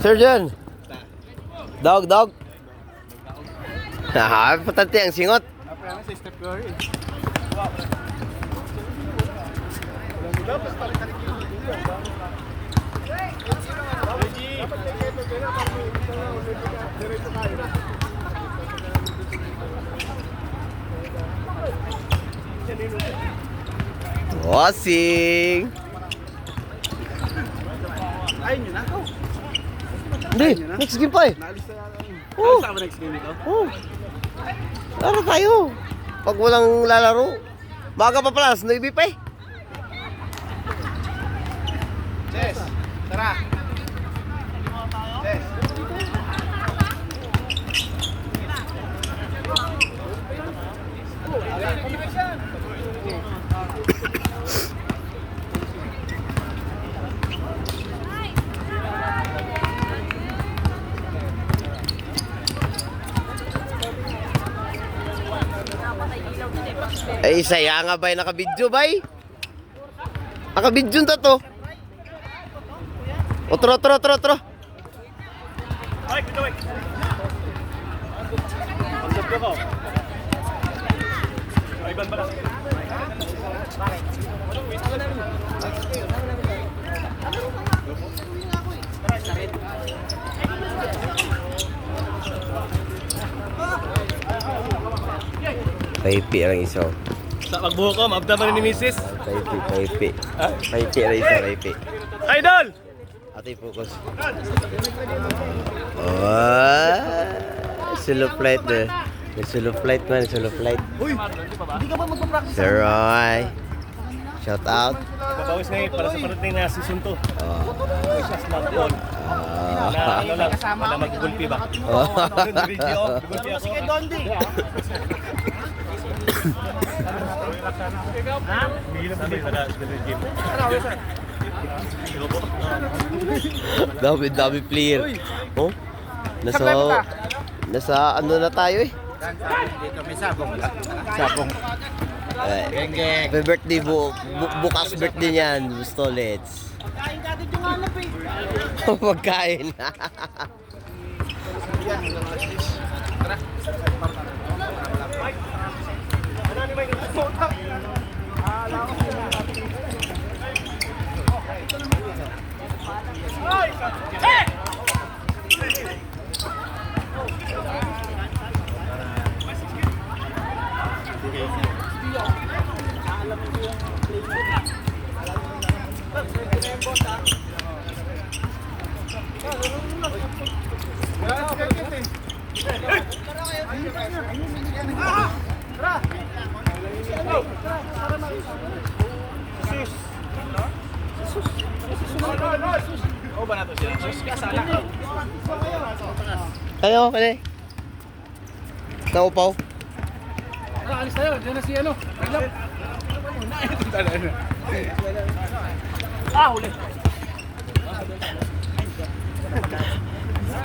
Surgeon. Dog, dog. Ah, patati ang singot. Apa si Steph Curry? Bossing. Ayun yun ako. Hindi, next game pa eh. Naalis na yata yun. Oh. Naalis na ba next game ito? Oh. Laro tayo. Pag walang lalaro. Maga pa pala, 9 pa eh. Chess, tara. Chess. Ay, saya nga bay, nakabidyo bay. Nakabidyo na to. Otro. Ay, ito wait. Concept ko. Ay, ban ba? Paipi lang isa. Sa pagbuho ko, maabda ba ni Mrs.? Paipi. Paipi lang isa, paipi. Idol! Ate, focus. Oh, solo flight na. May solo flight man, solo flight. Uy! Hindi ka ba magpa-practice? Sir Roy. Shout out. Babawis ngayon para sa parating na season 2. Sa slot ball. Na ano lang, na mag-gulpi ba? Video, gulpi ako. Sige, Dondi! Ha? Bigyan na para sa game. Dami player. Oh. Nasa ano na tayo eh. Dito may sabong. Sabong. Happy birthday bukas birthday niyan, Stolets. Kain ka dito yung alap eh. Magkain. Oh, ba na to siya? Sus, kasala. Kayo, kani. Naupaw. Alis tayo, diyan na si ano. Ah, huli.